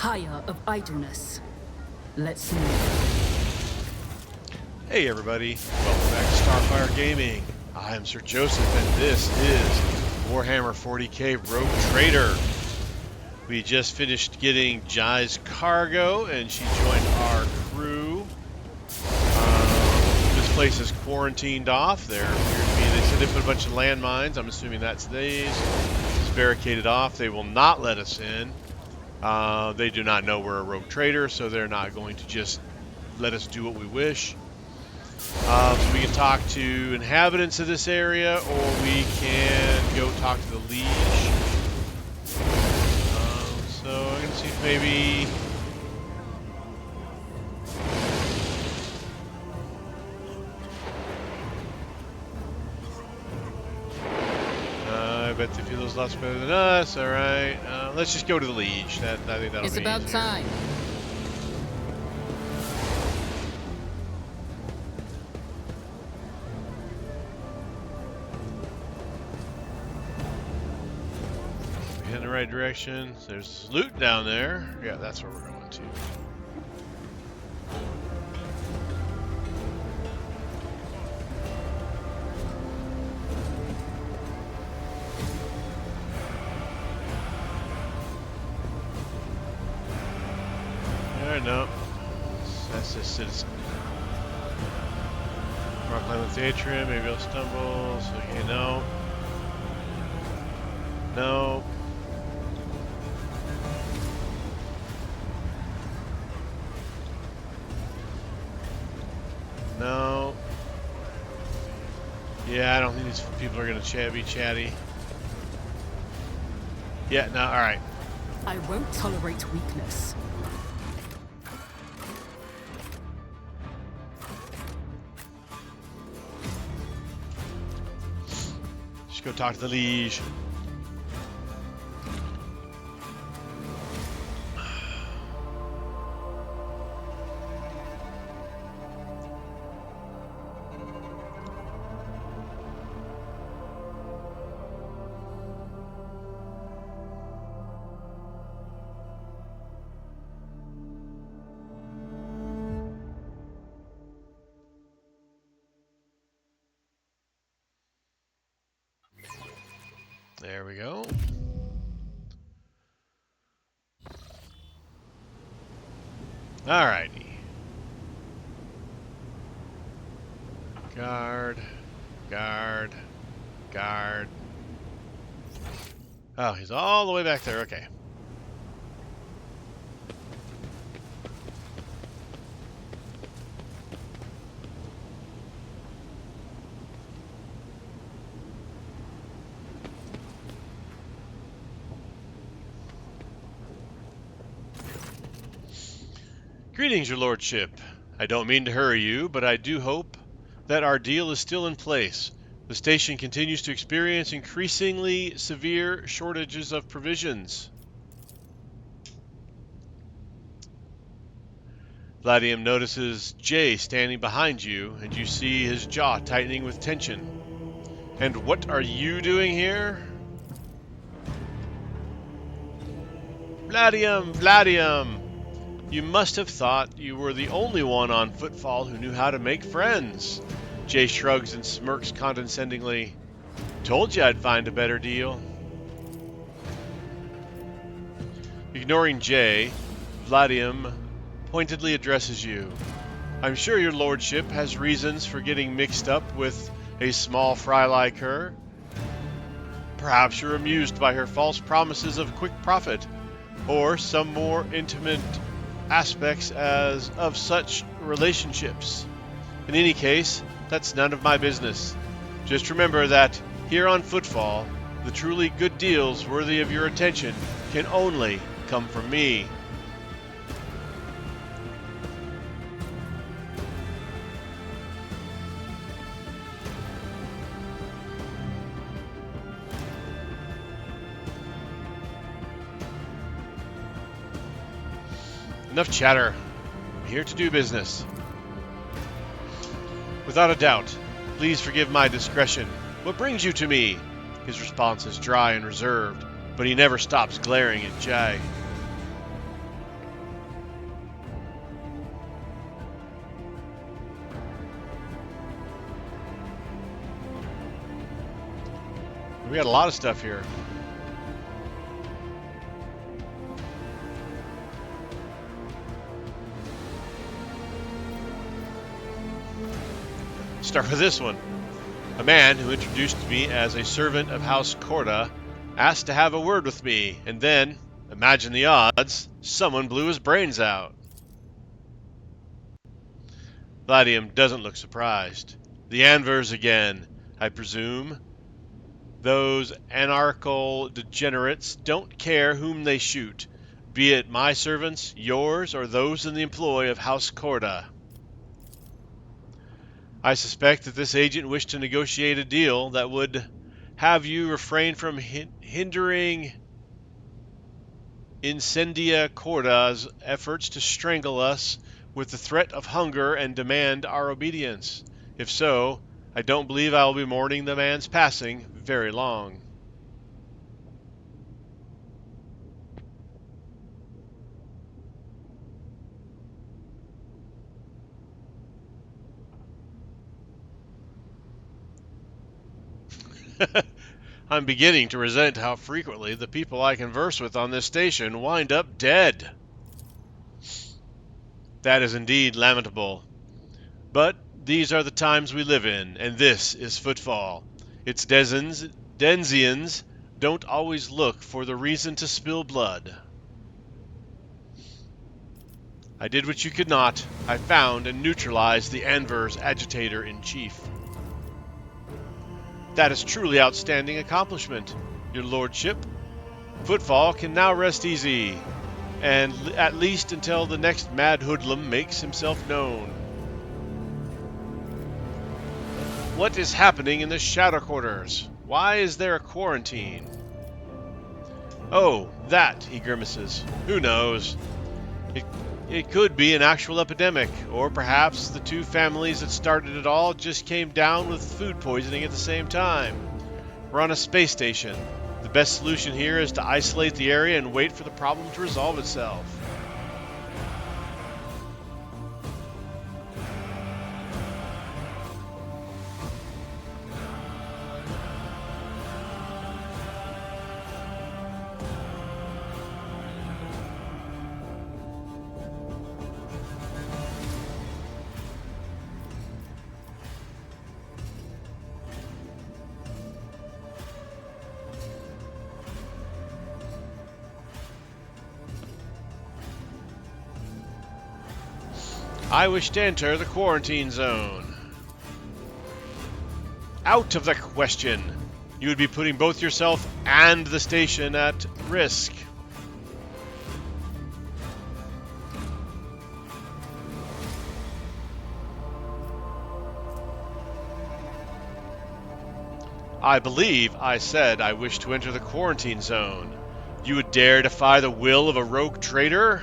tire of idleness. Let's move. Hey everybody, welcome back to Starfyre Gaming. I am Sir Joseph and this is Warhammer 40k Rouge Trader. We just finished getting Jai's cargo and she joined our crew. This place is quarantined off. There appear to be, they said they put a bunch of landmines. I'm assuming that's these. It's barricaded off. They will not let us in. They do not know we're a rogue trader, so they're not going to just let us do what we wish. So we can talk to inhabitants of this area, or we can go talk to the liege. So I'm going to see if maybe... I bet they feel those lots better than us. All right, let's just go to the liege. I think that'll be It's about easier. time. In the right direction. There's loot down there. Yeah, that's where we're going to. No. That's just citizen. Rock climb with the atrium, maybe I'll stumble. So, okay, no. No. No. Yeah, I don't think these people are going to be chatty. Yeah, no, alright. I won't tolerate weakness. Just go talk to the liege. There we go. Alrighty. Guard. Guard. Guard. Oh, he's all the way back there. Okay. Greetings, your lordship. I don't mean to hurry you, but I do hope that our deal is still in place. The station continues to experience increasingly severe shortages of provisions. Vladium notices Jay standing behind you, and you see his jaw tightening with tension. And what are you doing here? Vladium! Vladium! You must have thought you were the only one on Footfall who knew how to make friends. Jay shrugs and smirks condescendingly. Told you I'd find a better deal. Ignoring Jay, Vladium pointedly addresses you. I'm sure your lordship has reasons for getting mixed up with a small fry like her. Perhaps you're amused by her false promises of quick profit, or some more intimate aspects of such relationships. In any case, that's none of my business. Just remember that here on Footfall, the truly good deals worthy of your attention can only come from me. Enough chatter. I'm here to do business. Without a doubt. Please forgive my discretion. What brings you to me? His response is dry and reserved, but he never stops glaring at Jay. We got a lot of stuff here. Start with this one. A man who introduced me as a servant of House Corda asked to have a word with me, and then, imagine the odds, someone blew his brains out. Gladium doesn't look surprised. The Anvers again, I presume. Those anarchical degenerates don't care whom they shoot, be it my servants, yours, or those in the employ of House Corda. I suspect that this agent wished to negotiate a deal that would have you refrain from hindering Incendia Corda's efforts to strangle us with the threat of hunger and demand our obedience. If so, I don't believe I will be mourning the man's passing very long. I'm beginning to resent how frequently the people I converse with on this station wind up dead. That is indeed lamentable. But these are the times we live in, and this is Footfall. Its denizens don't always look for the reason to spill blood. I did what you could not. I found and neutralized the Anver's agitator-in-chief. That is truly outstanding accomplishment, your lordship. Footfall can now rest easy, and at least until the next mad hoodlum makes himself known. What is happening in the Shadow Quarters? Why is there a quarantine? Oh, that, he grimaces. Who knows? It could be an actual epidemic, or perhaps the two families that started it all just came down with food poisoning at the same time. We're on a space station. The best solution here is to isolate the area and wait for the problem to resolve itself. I wish to enter the quarantine zone. Out of the question. You would be putting both yourself and the station at risk. I believe I said I wish to enter the quarantine zone. You would dare defy the will of a rogue trader?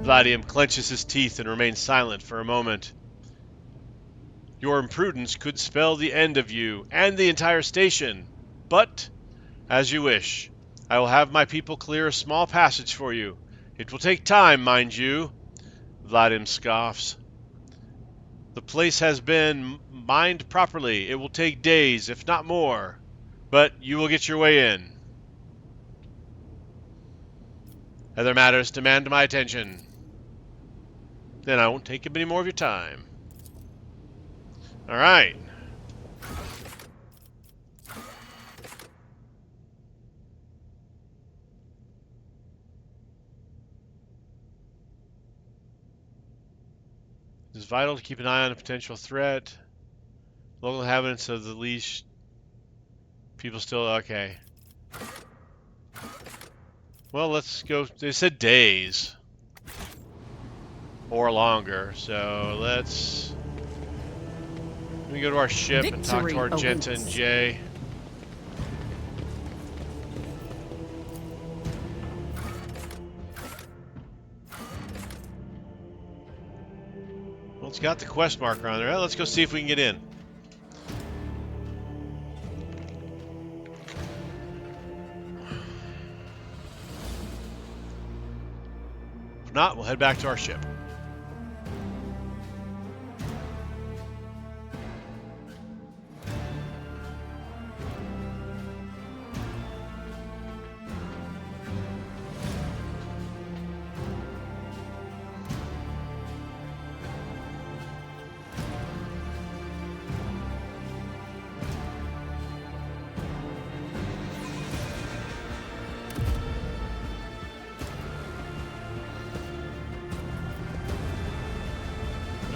Gladium clenches his teeth and remains silent for a moment. Your imprudence could spell the end of you and the entire station. But, as you wish, I will have my people clear a small passage for you. It will take time, mind you. Gladium scoffs. The place has been mined properly. It will take days, if not more. But you will get your way in. Other matters demand my attention. Then I won't take up any more of your time. All right. It's vital to keep an eye on a potential threat. Local inhabitants of the leash. People still okay. Well, let's go. They said days. Or longer, so let me go to our ship and talk to Argenta and Jay. Well, it's got the quest marker on there. Well, let's go see if we can get in. If not, we'll head back to our ship.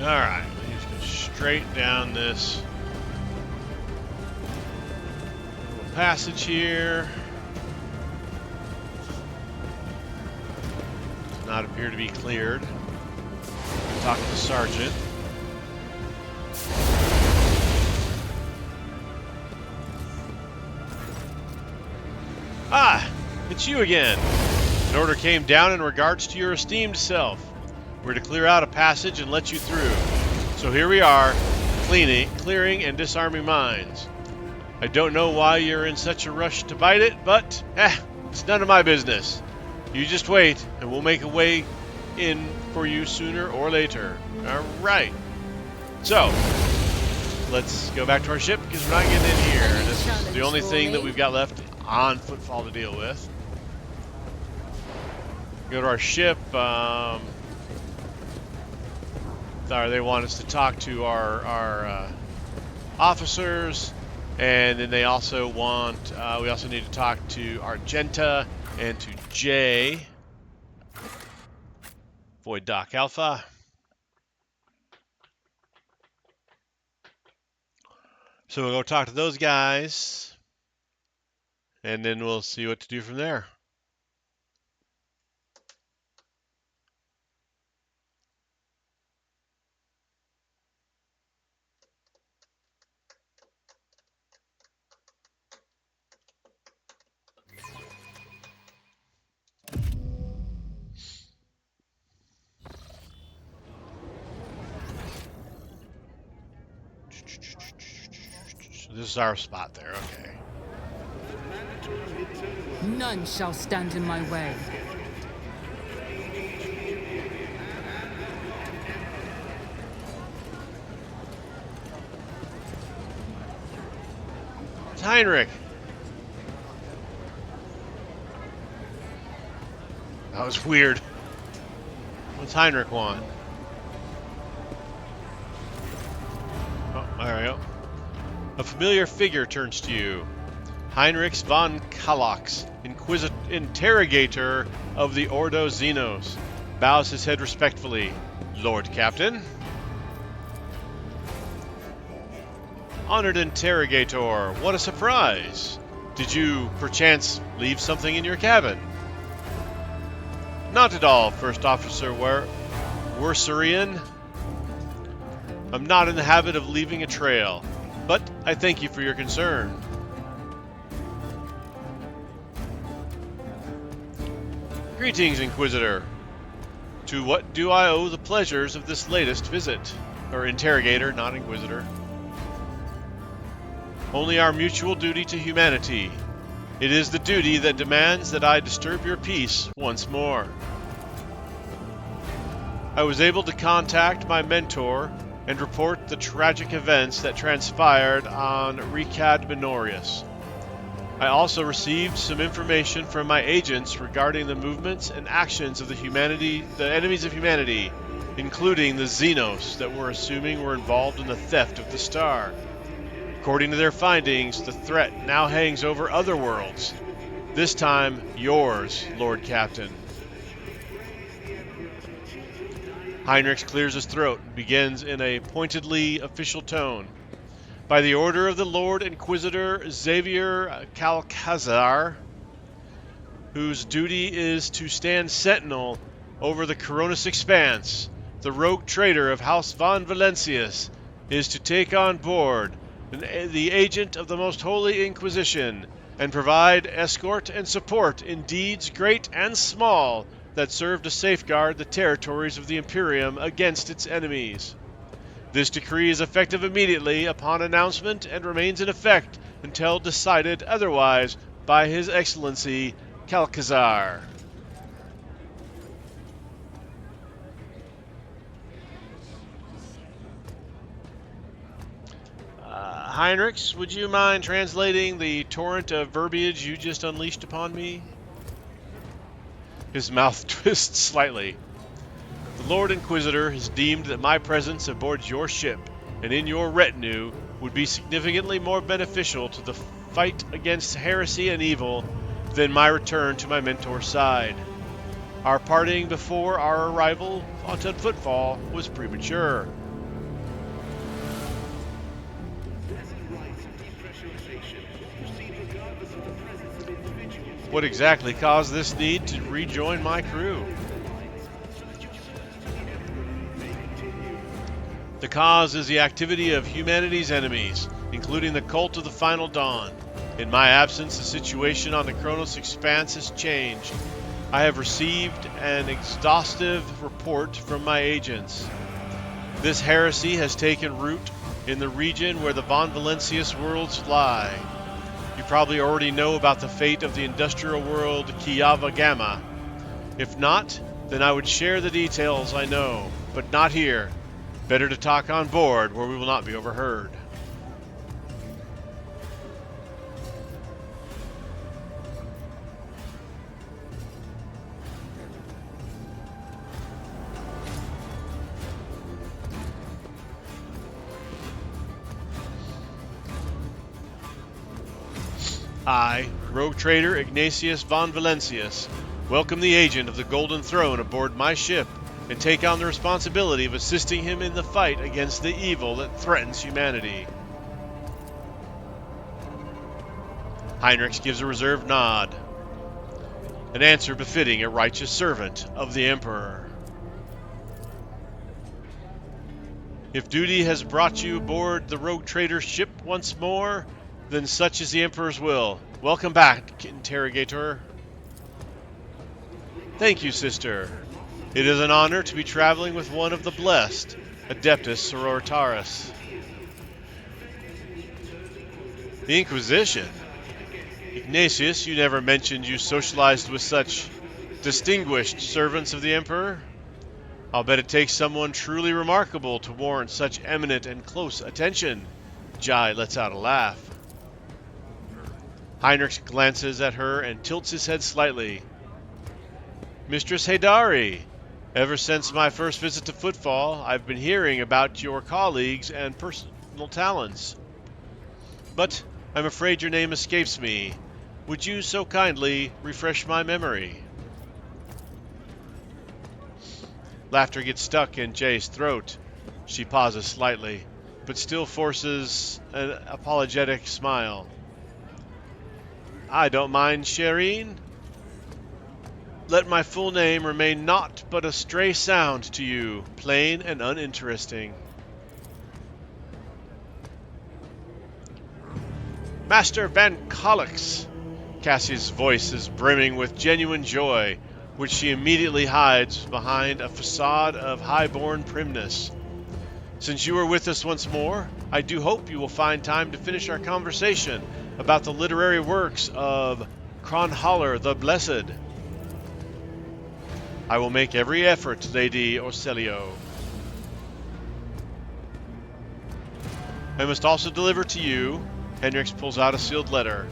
Alright, we just go straight down this little passage here. Does not appear to be cleared. Talk to the sergeant. Ah! It's you again! An order came down in regards to your esteemed self. We're to clear out a passage and let you through. So here we are, clearing and disarming mines. I don't know why you're in such a rush to bite it, but, it's none of my business. You just wait, and we'll make a way in for you sooner or later. Alright. So, let's go back to our ship, because we're not getting in here. This is the only thing that we've got left on Footfall to deal with. Go to our ship. They want us to talk to our officers, and then they also want, we also need to talk to Argenta and to Jay. Void Dock Alpha. So we'll go talk to those guys, and then we'll see what to do from there. This is our spot there, okay. None shall stand in my way. It's Heinrich. That was weird. What's Heinrich want? Oh, there we go. A familiar figure turns to you. Heinrich von Kalox, interrogator of the Ordo Xenos, bows his head respectfully. Lord Captain. Honored interrogator, what a surprise. Did you, perchance, leave something in your cabin? Not at all, First Officer Wurserian. I'm not in the habit of leaving a trail, but I thank you for your concern. Greetings, Inquisitor. To what do I owe the pleasures of this latest visit? Or interrogator, not Inquisitor. Only our mutual duty to humanity. It is the duty that demands that I disturb your peace once more. I was able to contact my mentor and report the tragic events that transpired on Recad Minorius. I also received some information from my agents regarding the movements and actions of the enemies of humanity, including the Xenos that we're assuming were involved in the theft of the star. According to their findings, the threat now hangs over other worlds. This time, yours, Lord Captain. Heinrich clears his throat and begins in a pointedly official tone. By the order of the Lord Inquisitor Xavier Calcazar, whose duty is to stand sentinel over the Coronis Expanse, the Rogue Trader of House von Valencius is to take on board the agent of the Most Holy Inquisition and provide escort and support in deeds great and small that serve to safeguard the territories of the Imperium against its enemies. This decree is effective immediately upon announcement and remains in effect until decided otherwise by His Excellency Calcazar. Heinrichs, would you mind translating the torrent of verbiage you just unleashed upon me? His mouth twists slightly. The Lord Inquisitor has deemed that my presence aboard your ship and in your retinue would be significantly more beneficial to the fight against heresy and evil than my return to my mentor's side. Our parting before our arrival onto Footfall was premature, What exactly caused this need to rejoin my crew? The cause is the activity of humanity's enemies, including the cult of the Final Dawn. In my absence, the situation on the Kronos Expanse has changed. I have received an exhaustive report from my agents. This heresy has taken root in the region where the Von Valencius worlds lie. You probably already know about the fate of the industrial world Kiava Gamma. If not, then I would share the details I know, but not here. Better to talk on board where we will not be overheard. I, Rogue Trader Ignatius von Valencius, welcome the agent of the Golden Throne aboard my ship and take on the responsibility of assisting him in the fight against the evil that threatens humanity. Heinrich gives a reserved nod, an answer befitting a righteous servant of the Emperor. If duty has brought you aboard the Rogue Trader's ship once more, then such is the Emperor's will. Welcome back, Interrogator. Thank you, sister. It is an honor to be traveling with one of the blessed, Adeptus Sororitaris. The Inquisition? Ignatius, you never mentioned you socialized with such distinguished servants of the Emperor. I'll bet it takes someone truly remarkable to warrant such eminent and close attention. Jai lets out a laugh. Heinrich glances at her and tilts his head slightly. Mistress Haydari, ever since my first visit to Footfall, I've been hearing about your colleagues and personal talents. But I'm afraid your name escapes me. Would you so kindly refresh my memory? Laughter gets stuck in Jay's throat. She pauses slightly, but still forces an apologetic smile. I don't mind, Shireen. Let my full name remain naught but a stray sound to you, plain and uninteresting. Master Van Collix! Cassie's voice is brimming with genuine joy, which she immediately hides behind a facade of high-born primness. Since you are with us once more, I do hope you will find time to finish our conversation about the literary works of Cronhaller the Blessed. I will make every effort, Lady Orselio. I must also deliver to you. Hendrix pulls out a sealed letter.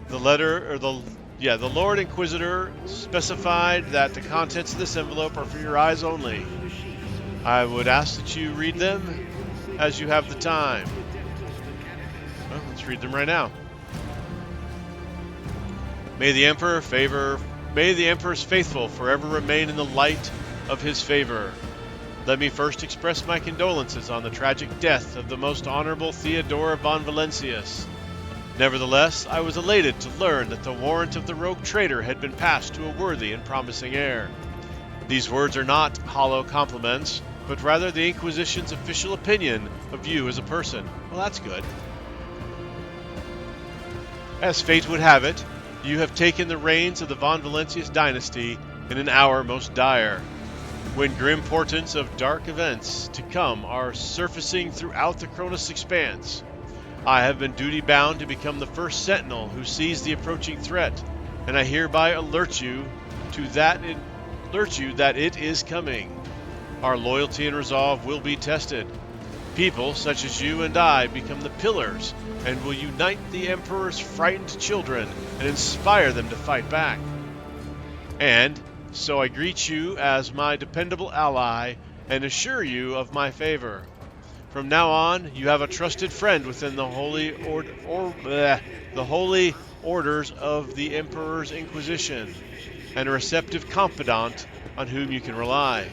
The Lord Inquisitor specified that the contents of this envelope are for your eyes only. I would ask that you read them as you have the time. Well, let's read them right now. May the Emperor's faithful forever remain in the light of his favor. Let me first express my condolences on the tragic death of the most honorable Theodora von Valencius. Nevertheless, I was elated to learn that the warrant of the Rogue Trader had been passed to a worthy and promising heir. These words are not hollow compliments, but rather the Inquisition's official opinion of you as a person. Well, that's good. As fate would have it, you have taken the reins of the Von Valencius dynasty in an hour most dire, when grim portents of dark events to come are surfacing throughout the Kronos Expanse. I have been duty-bound to become the first sentinel who sees the approaching threat, and I hereby alert you that it is coming. Our loyalty and resolve will be tested. People such as you and I become the pillars and will unite the Emperor's frightened children and inspire them to fight back. And so I greet you as my dependable ally and assure you of my favor. From now on, you have a trusted friend within the holy orders of the Emperor's Inquisition, and a receptive confidant on whom you can rely.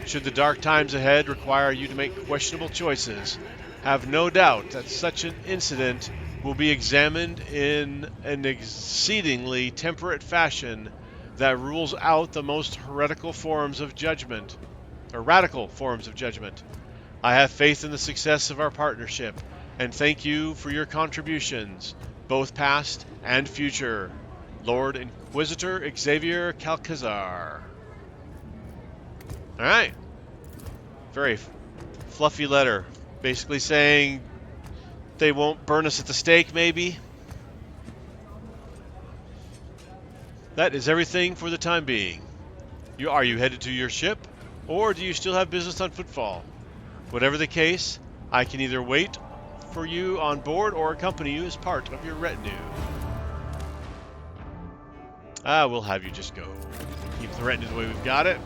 Should the dark times ahead require you to make questionable choices, have no doubt that such an incident will be examined in an exceedingly temperate fashion that rules out the most heretical forms of judgment, or radical forms of judgment. I have faith in the success of our partnership, and thank you for your contributions, both past and future. Lord Inquisitor Xavier Calcazar. Alright. Very fluffy letter. Basically saying they won't burn us at the stake, maybe. That is everything for the time being. Are you headed to your ship, or do you still have business on footfall? Whatever the case, I can either wait for you on board or accompany you as part of your retinue. We'll have you just go. Keep the retinue the way we've got it.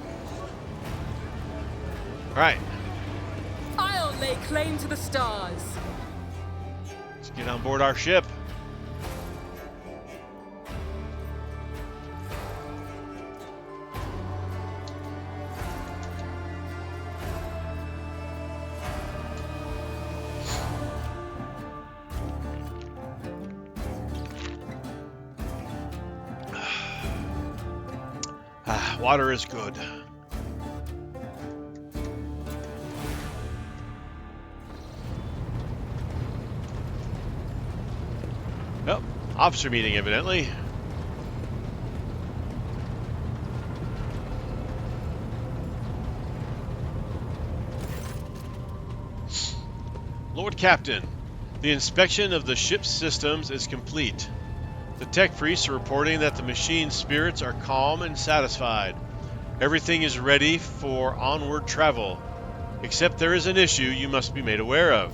Alright. I'll lay claim to the stars. Let's get on board our ship. Water is good. Oh, officer meeting, evidently. Lord Captain, the inspection of the ship's systems is complete. The tech priests are reporting that the machine spirits are calm and satisfied. Everything is ready for onward travel, except there is an issue you must be made aware of.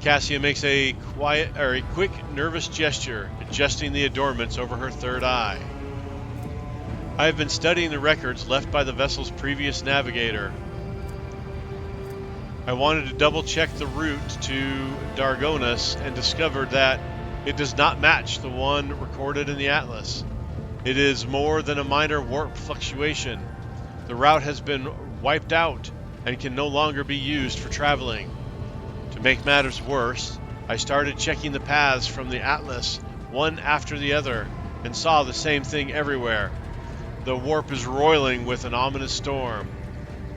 Cassia makes a quick, nervous gesture, adjusting the adornments over her third eye. I have been studying the records left by the vessel's previous navigator. I wanted to double-check the route to Dargonus and discovered that it does not match the one recorded in the Atlas. It is more than a minor warp fluctuation. The route has been wiped out and can no longer be used for traveling. To make matters worse, I started checking the paths from the Atlas one after the other and saw the same thing everywhere. The warp is roiling with an ominous storm,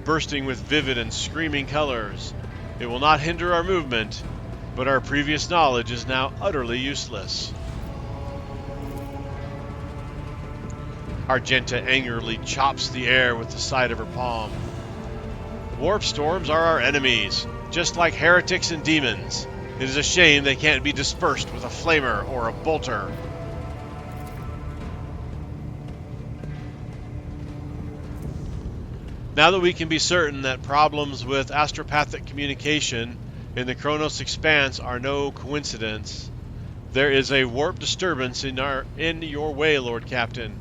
bursting with vivid and screaming colors. It will not hinder our movement, but our previous knowledge is now utterly useless. Argenta angrily chops the air with the side of her palm. Warp storms are our enemies, just like heretics and demons. It is a shame they can't be dispersed with a flamer or a bolter. Now that we can be certain that problems with astropathic communication in the Kronos expanse are no coincidence, there is a warp disturbance in your way, Lord Captain.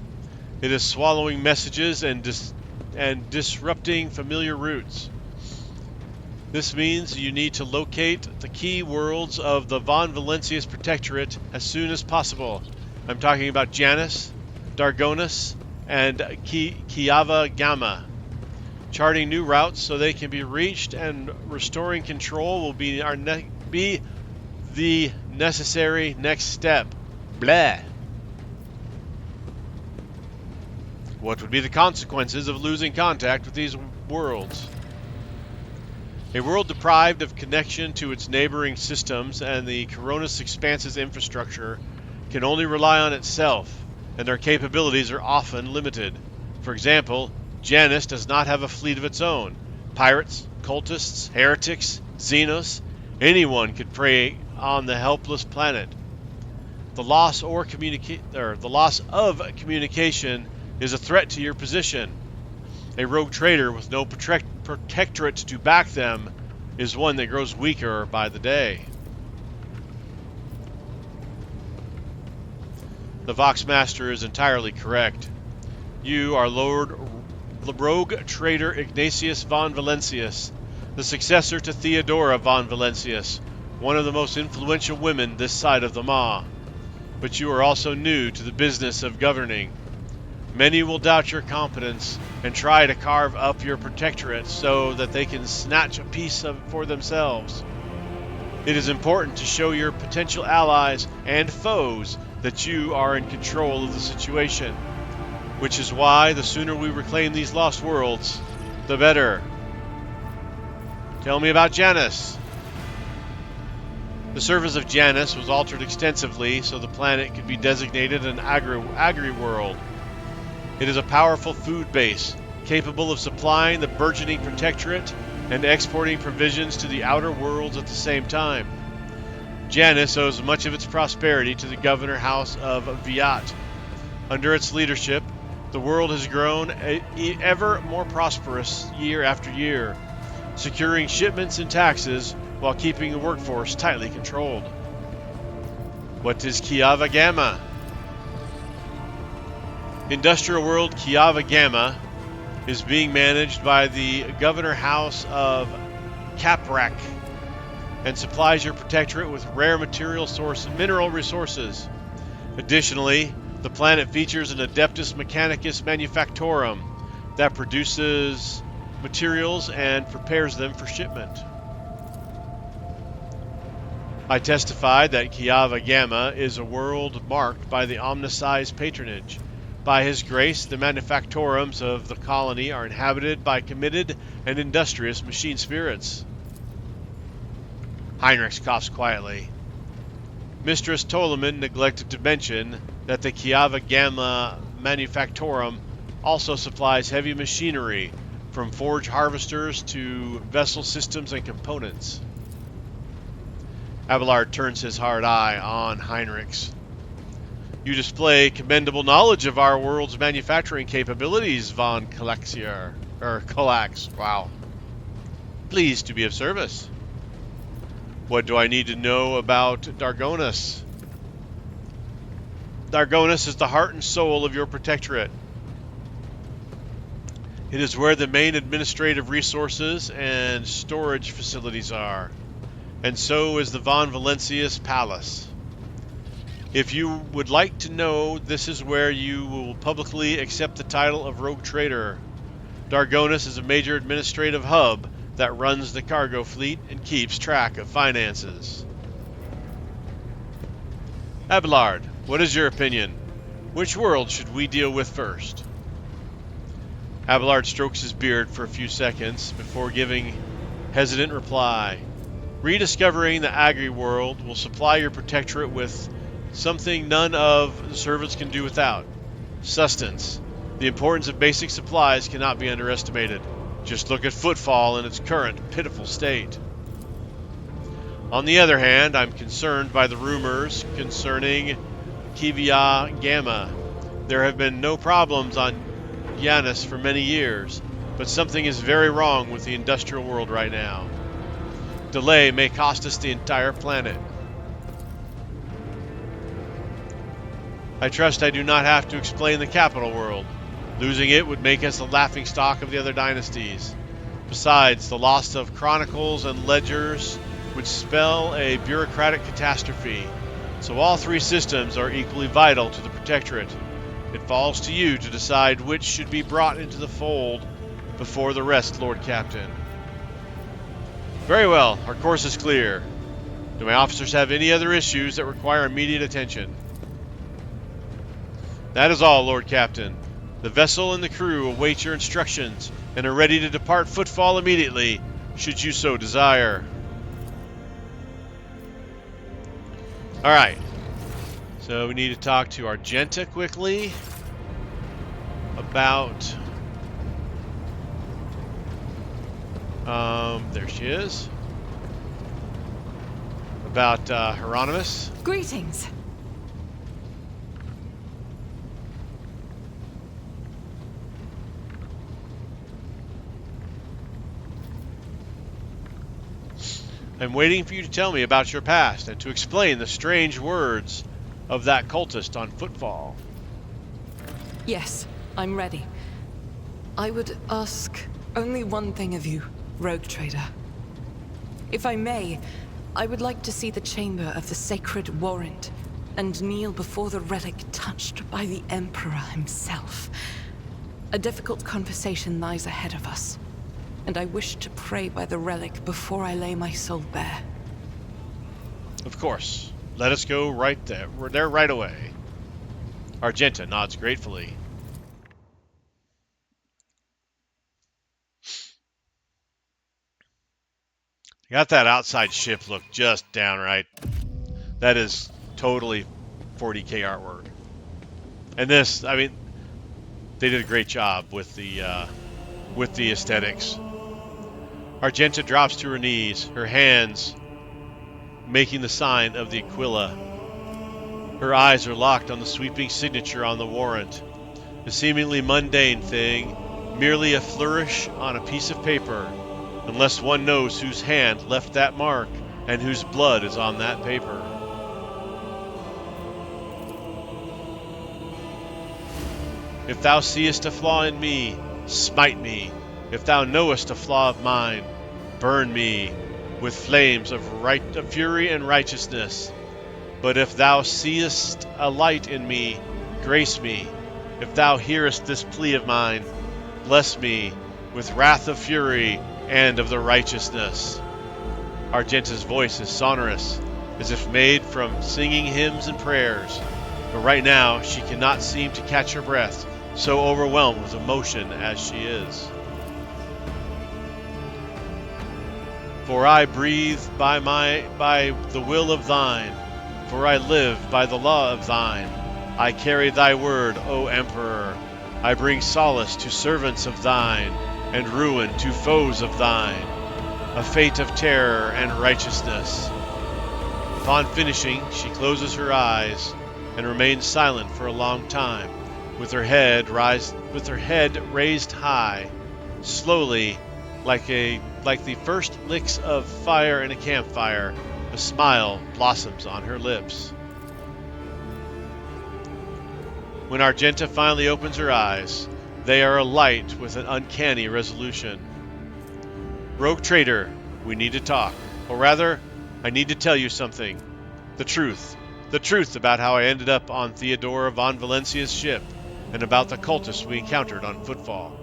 It is swallowing messages and disrupting familiar routes. This means you need to locate the key worlds of the Von Valencius Protectorate as soon as possible. I'm talking about Janus, Dargonus, and Kiava Gamma. Charting new routes so they can be reached and restoring control will be the necessary next step. Blah. What would be the consequences of losing contact with these worlds? A world deprived of connection to its neighboring systems and the Coronis Expanse's infrastructure can only rely on itself, and their capabilities are often limited. For example, Janus does not have a fleet of its own. Pirates, cultists, heretics, Xenos, anyone could prey on the helpless planet. The loss of communication is a threat to your position. A rogue trader with no protectorate to back them is one that grows weaker by the day. The Voxmaster is entirely correct. You are the rogue trader Ignatius von Valencius, the successor to Theodora von Valencius, one of the most influential women this side of the Maw. But you are also new to the business of governing. Many will doubt your competence and try to carve up your protectorate so that they can snatch a piece of it for themselves. It is important to show your potential allies and foes that you are in control of the situation, which is why the sooner we reclaim these lost worlds, the better. Tell me about Janus. The surface of Janus was altered extensively so the planet could be designated an agri-world. It is a powerful food base, capable of supplying the burgeoning protectorate and exporting provisions to the outer worlds at the same time. Janus owes much of its prosperity to the governor house of Viat. Under its leadership, the world has grown ever more prosperous year after year, securing shipments and taxes while keeping the workforce tightly controlled. What is Kiava Gamma? Industrial world Kiava Gamma is being managed by the Governor House of Caprak and supplies your protectorate with rare mineral resources. Additionally, the planet features an Adeptus Mechanicus Manufactorum that produces materials and prepares them for shipment. I testified that Kiava Gamma is a world marked by the Omnisci's patronage. By his grace, the manufactorums of the colony are inhabited by committed and industrious machine spirits. Heinrich coughs quietly. Mistress Ptolemy neglected to mention that the Kiava Gamma Manufactorum also supplies heavy machinery, from forge harvesters to vessel systems and components. Abelard turns his hard eye on Heinrich's. You display commendable knowledge of our world's manufacturing capabilities, von Kalax. Wow. Pleased to be of service. What do I need to know about Dargonus? Dargonus is the heart and soul of your protectorate. It is where the main administrative resources and storage facilities are, and so is the Von Valentius Palace. If you would like to know, this is where you will publicly accept the title of Rouge Trader. Dargonus is a major administrative hub that runs the cargo fleet and keeps track of finances. Abelard, what is your opinion? Which world should we deal with first? Abelard strokes his beard for a few seconds before giving hesitant reply. Rediscovering the agri-world will supply your protectorate with something none of the servants can do without. Sustenance. The importance of basic supplies cannot be underestimated. Just look at Footfall in its current pitiful state. On the other hand, I'm concerned by the rumors concerning Kiava Gamma. There have been no problems on Janus for many years, but something is very wrong with the industrial world right now. Delay may cost us the entire planet. I trust I do not have to explain the capital world. Losing it would make us the laughingstock of the other dynasties. Besides, the loss of chronicles and ledgers would spell a bureaucratic catastrophe. So all three systems are equally vital to the protectorate. It falls to you to decide which should be brought into the fold before the rest, Lord Captain. Very well, our course is clear. Do my officers have any other issues that require immediate attention? That is all, Lord Captain. The vessel and the crew await your instructions and are ready to depart Footfall immediately, should you so desire. Alright. So we need to talk to Argenta quickly about... there she is. About Hieronymus. Greetings. I'm waiting for you to tell me about your past and to explain the strange words of that cultist on Footfall. Yes, I'm ready. I would ask only one thing of you, Rouge Trader. If I may, I would like to see the chamber of the Sacred Warrant. and kneel before the relic touched by the Emperor himself. A difficult conversation lies ahead of us, and I wish to pray by the relic before I lay my soul bare. Of course. Let us go right there. We're there right away. Argenta nods gratefully. Got that outside ship look just downright. That is totally 40K artwork. And this, I mean, they did a great job with the aesthetics. Argenta drops to her knees, her hands making the sign of the Aquila. Her eyes are locked on the sweeping signature on the warrant. A seemingly mundane thing, merely a flourish on a piece of paper, unless one knows whose hand left that mark and whose blood is on that paper. If thou seest a flaw in me, smite me. If thou knowest a flaw of mine, burn me with flames of fury and righteousness. But if thou seest a light in me, grace me. If thou hearest this plea of mine, bless me with wrath of fury and of the righteousness. Argenta's voice is sonorous, as if made from singing hymns and prayers, but right now she cannot seem to catch her breath, so overwhelmed with emotion as she is. For I breathe by the will of thine, for I live by the law of thine. I carry thy word, O Emperor. I bring solace to servants of thine, and ruin to foes of thine, a fate of terror and righteousness. Upon finishing, she closes her eyes and remains silent for a long time, with her head raised high. Slowly, like the first licks of fire in a campfire, a smile blossoms on her lips. When Argenta finally opens her eyes, they are alight with an uncanny resolution. Rogue Trader, we need to talk. Or rather, I need to tell you something. The truth. The truth about how I ended up on Theodora von Valencia's ship, and about the cultists we encountered on Footfall.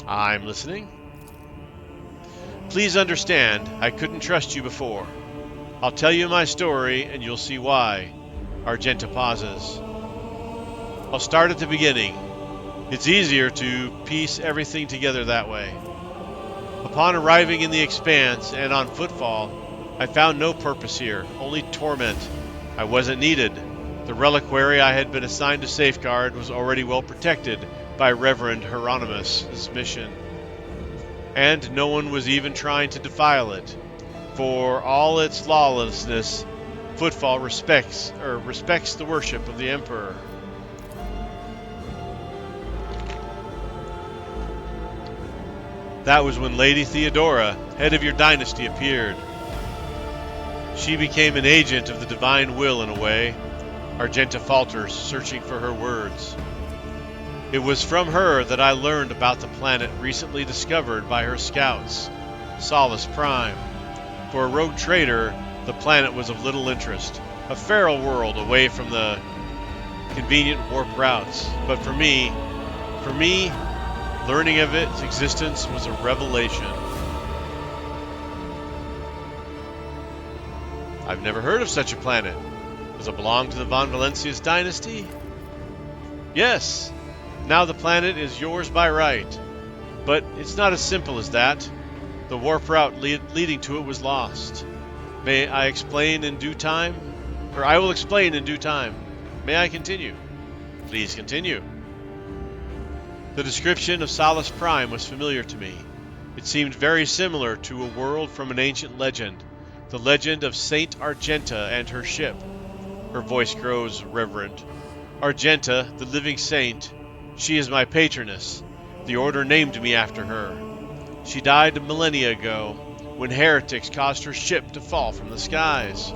I'm listening. Please understand, I couldn't trust you before. I'll tell you my story, and you'll see why. Argenta pauses. I'll start at the beginning. It's easier to piece everything together that way. Upon arriving in the Expanse and on Footfall, I found no purpose here, only torment. I wasn't needed. The reliquary I had been assigned to safeguard was already well protected by Reverend Hieronymus' mission. And no one was even trying to defile it. For all its lawlessness, Footfall respects the worship of the Emperor. That was when Lady Theodora, head of your dynasty, appeared. She became an agent of the divine will in a way. Argenta falters, searching for her words. It was from her that I learned about the planet recently discovered by her scouts, Solace Prime. For a rogue trader, the planet was of little interest, a feral world away from the convenient warp routes. But for me, learning of its existence was a revelation. I've never heard of such a planet. Does it belong to the Von Valencia's dynasty? Yes. Now the planet is yours by right. But it's not as simple as that. The warp route leading to it was lost. May I explain in due time? Or I will explain in due time. May I continue? Please continue. The description of Solace Prime was familiar to me. It seemed very similar to a world from an ancient legend, the legend of Saint Argenta and her ship. Her voice grows reverent. Argenta, the living saint, she is my patroness. The order named me after her. She died millennia ago, when heretics caused her ship to fall from the skies.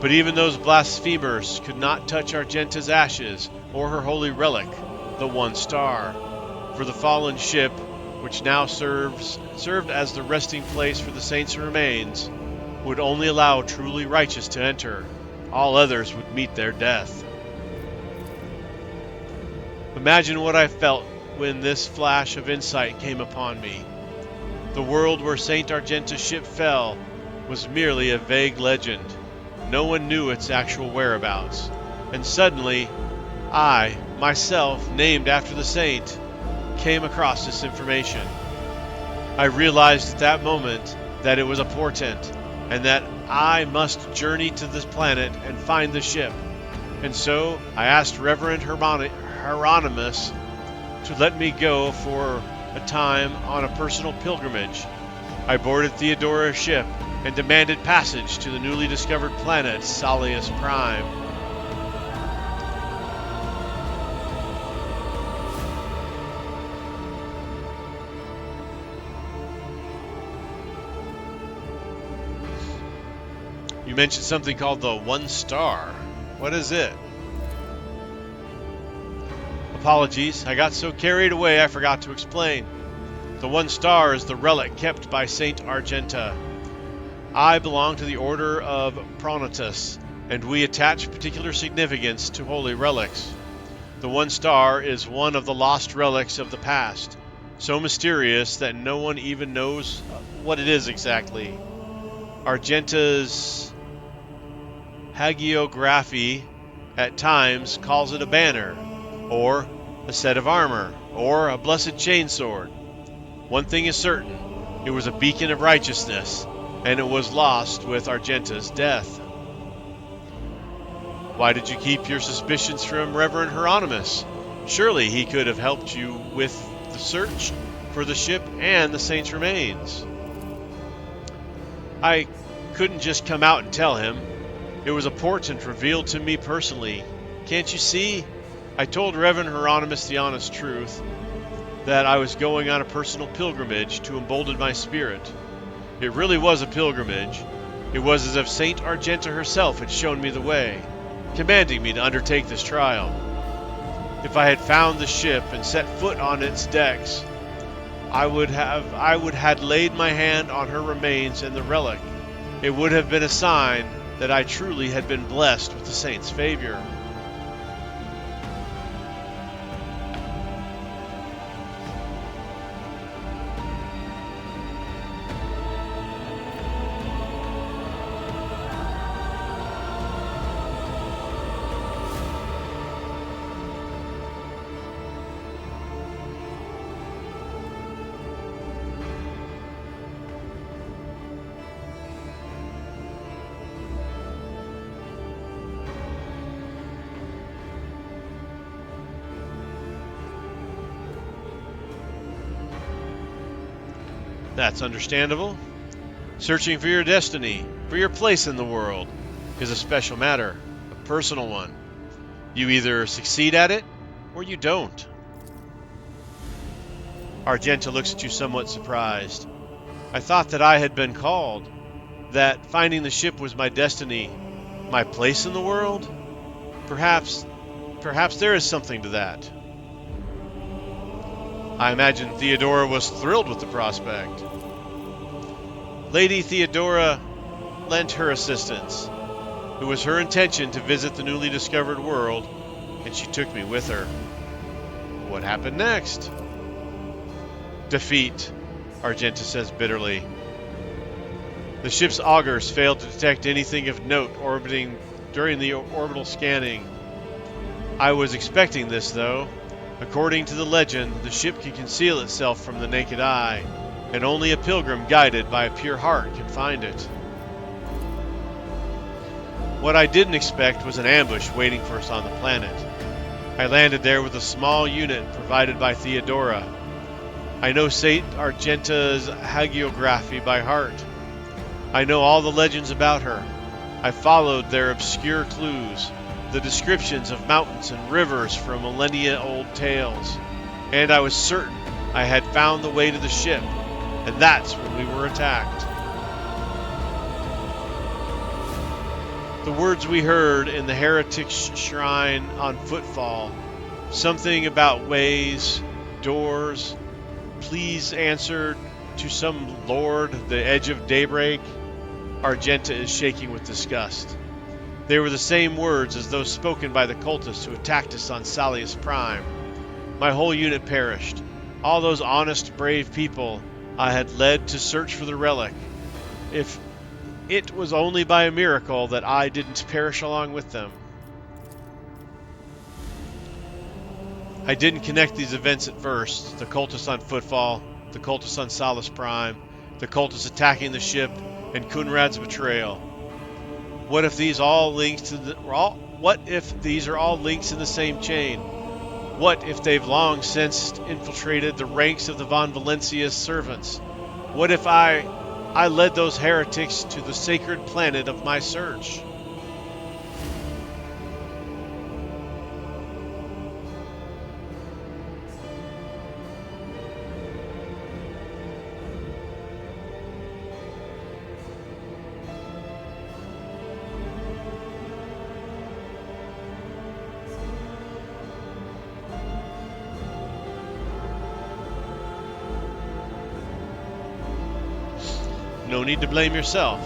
But even those blasphemers could not touch Argenta's ashes or her holy relic, the One Star. For the fallen ship, which now served as the resting place for the saint's remains, would only allow truly righteous to enter. All others would meet their death. Imagine what I felt when this flash of insight came upon me. The world where Saint Argenta's ship fell was merely a vague legend. No one knew its actual whereabouts. And suddenly, I, myself, named after the saint, came across this information. I realized at that moment that it was a portent, and that I must journey to this planet and find the ship. And so I asked Reverend Hieronymus to let me go for a time on a personal pilgrimage. I boarded Theodora's ship and demanded passage to the newly discovered planet Salius Prime. You mentioned something called the One Star. What is it? Apologies, I got so carried away I forgot to explain. The One Star is the relic kept by Saint Argenta. I belong to the Order of Pronitus, and we attach particular significance to holy relics. The One Star is one of the lost relics of the past, so mysterious that no one even knows what it is exactly. Argenta's hagiography at times calls it a banner, or a set of armor, or a blessed chainsword. One thing is certain, it was a beacon of righteousness, and it was lost with Argenta's death. Why did you keep your suspicions from Reverend Hieronymus? Surely he could have helped you with the search for the ship and the saint's remains. I couldn't just come out and tell him. It was a portent revealed to me personally. Can't you see? I told Reverend Hieronymus the honest truth, that I was going on a personal pilgrimage to embolden my spirit. It really was a pilgrimage. It was as if Saint Argenta herself had shown me the way, commanding me to undertake this trial. If I had found the ship and set foot on its decks, I would had laid my hand on her remains and the relic. It would have been a sign that I truly had been blessed with the saint's favor. That's understandable. Searching for your destiny, for your place in the world, is a special matter, a personal one. You either succeed at it, or you don't. Argenta looks at you somewhat surprised. I thought that I had been called, that finding the ship was my destiny, my place in the world? Perhaps there is something to that. I imagine Theodora was thrilled with the prospect. Lady Theodora lent her assistance. It was her intention to visit the newly discovered world, and she took me with her. What happened next? Defeat, Argenta says bitterly. The ship's augurs failed to detect anything of note orbiting during the orbital scanning. I was expecting this, though. According to the legend, the ship can conceal itself from the naked eye, and only a pilgrim guided by a pure heart can find it. What I didn't expect was an ambush waiting for us on the planet. I landed there with a small unit provided by Theodora. I know Saint Argenta's hagiography by heart. I know all the legends about her. I followed their obscure clues, the descriptions of mountains and rivers from millennia-old tales, and I was certain I had found the way to the ship, and that's when we were attacked. The words we heard in the heretic's shrine on footfall, something about ways, doors, please answer to some lord, the edge of daybreak, Argenta is shaking with disgust. They were the same words as those spoken by the cultists who attacked us on Salius Prime. My whole unit perished. All those honest, brave people I had led to search for the relic. If it was only by a miracle that I didn't perish along with them. I didn't connect these events at first. The cultists on Footfall, the cultists on Salius Prime, the cultists attacking the ship, and Kunrad's betrayal. What if these all links to what if these are all links in the same chain? What if they've long since infiltrated the ranks of the Von Valencia's servants? What if I led those heretics to the sacred planet of my search? No need to blame yourself.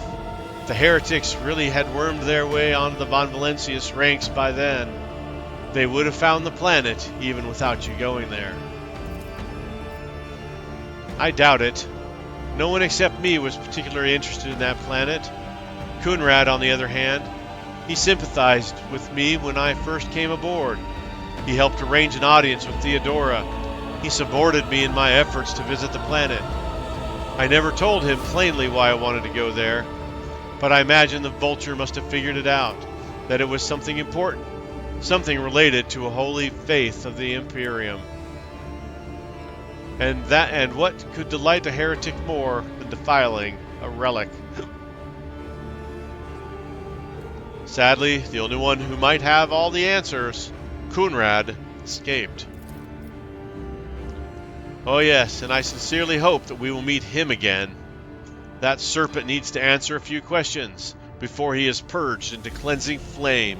The heretics really had wormed their way onto the Von Valencia's ranks by then. They would have found the planet even without you going there. I doubt it. No one except me was particularly interested in that planet. Kunrad, on the other hand, he sympathized with me when I first came aboard. He helped arrange an audience with Theodora. He supported me in my efforts to visit the planet. I never told him plainly why I wanted to go there, but I imagine the Vulture must have figured it out, that it was something important, something related to a holy faith of the Imperium. And what could delight a heretic more than defiling a relic? Sadly, the only one who might have all the answers, Kunrad, escaped. Oh yes, and I sincerely hope that we will meet him again. That serpent needs to answer a few questions before he is purged into cleansing flame.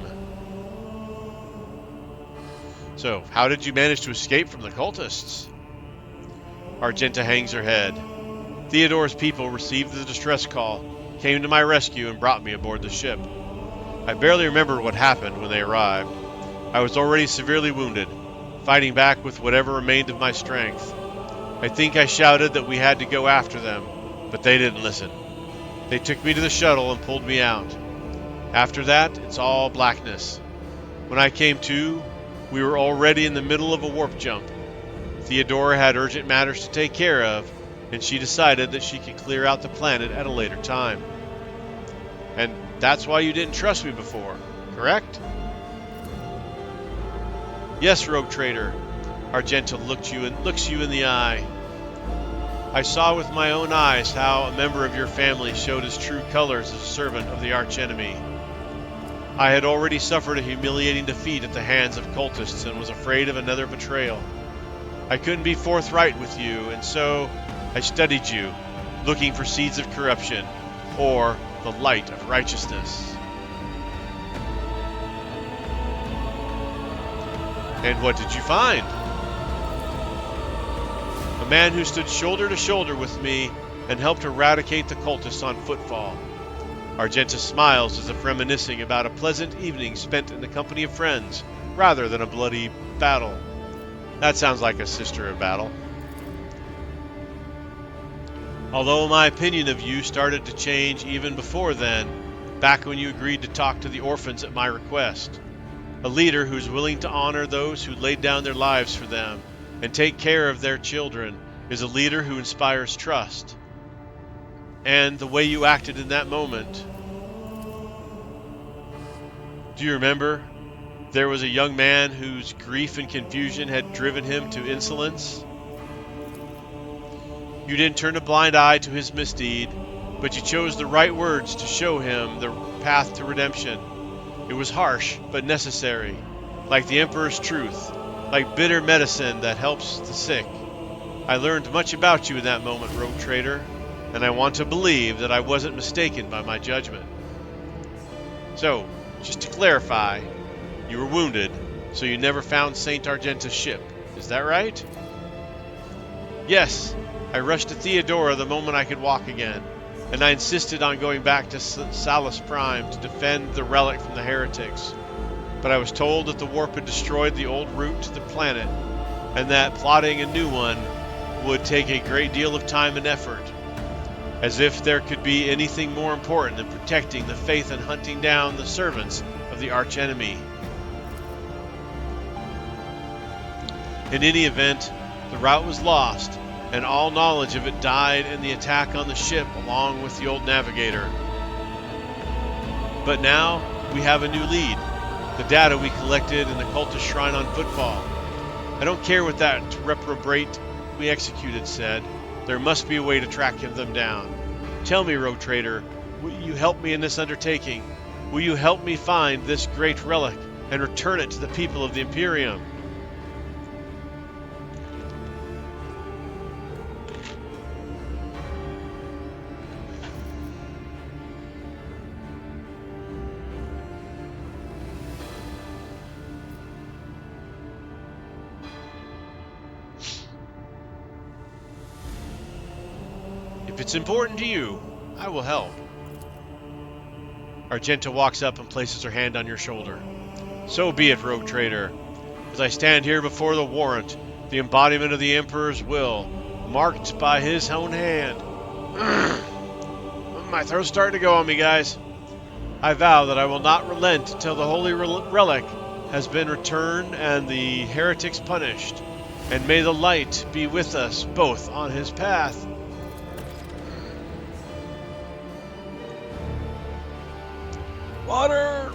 So, how did you manage to escape from the cultists? Argenta hangs her head. Theodore's people received the distress call, came to my rescue, and brought me aboard the ship. I barely remember what happened when they arrived. I was already severely wounded, fighting back with whatever remained of my strength. I think I shouted that we had to go after them, but they didn't listen. They took me to the shuttle and pulled me out. After that, it's all blackness. When I came to, we were already in the middle of a warp jump. Theodora had urgent matters to take care of, and she decided that she could clear out the planet at a later time. And that's why you didn't trust me before, correct? Yes, Rogue Trader. Argenta looks you in the eye. I saw with my own eyes how a member of your family showed his true colors as a servant of the archenemy. I had already suffered a humiliating defeat at the hands of cultists and was afraid of another betrayal. I couldn't be forthright with you, and so I studied you, looking for seeds of corruption, or the light of righteousness. And what did you find? A man who stood shoulder to shoulder with me and helped eradicate the cultists on Footfall. Argenta smiles as if reminiscing about a pleasant evening spent in the company of friends, rather than a bloody battle. That sounds like a sister of battle. Although my opinion of you started to change even before then, back when you agreed to talk to the orphans at my request. A leader who's willing to honor those who laid down their lives for them and take care of their children is a leader who inspires trust. And the way you acted in that moment. Do you remember? There was a young man whose grief and confusion had driven him to insolence. You didn't turn a blind eye to his misdeed, but you chose the right words to show him the path to redemption. It was harsh, but necessary, like the Emperor's truth, like bitter medicine that helps the sick. I learned much about you in that moment, Rogue Trader, and I want to believe that I wasn't mistaken by my judgment. So, just to clarify, you were wounded, so you never found Saint Argenta's ship. Is that right? Yes. I rushed to Theodora the moment I could walk again. and I insisted on going back to Salus Prime to defend the relic from the heretics. But I was told that the warp had destroyed the old route to the planet, and that plotting a new one would take a great deal of time and effort. As if there could be anything more important than protecting the faith and hunting down the servants of the archenemy. In any event, the route was lost, and all knowledge of it died in the attack on the ship along with the old navigator. But now we have a new lead, the data we collected in the cultist shrine on Footfall. I don't care what that reprobate we executed said. There must be a way to track them down. Tell me, Rouge Trader, will you help me in this undertaking? Will you help me find this great relic and return it to the people of the Imperium? If it's important to you, I will help. Argenta walks up and places her hand on your shoulder. So be it, Rouge Trader. As I stand here before the warrant, the embodiment of the Emperor's will, marked by his own hand. My throat's starting to go on me, guys. I vow that I will not relent until the holy relic has been returned and the heretics punished. And may the light be with us both on his path. Water!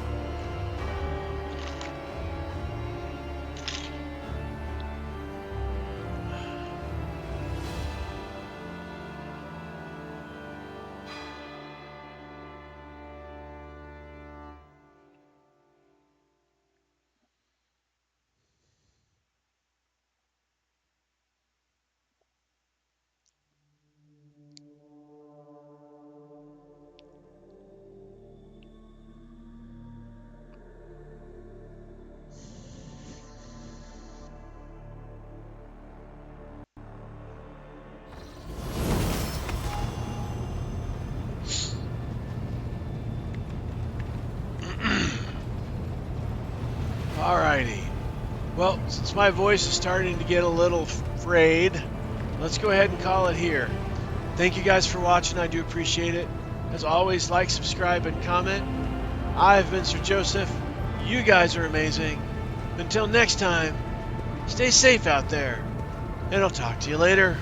Alrighty. Well, since my voice is starting to get a little frayed, let's go ahead and call it here. Thank you guys for watching. I do appreciate it. As always, like, subscribe, and comment. I've been Sir Joseph. You guys are amazing. Until next time, stay safe out there, and I'll talk to you later.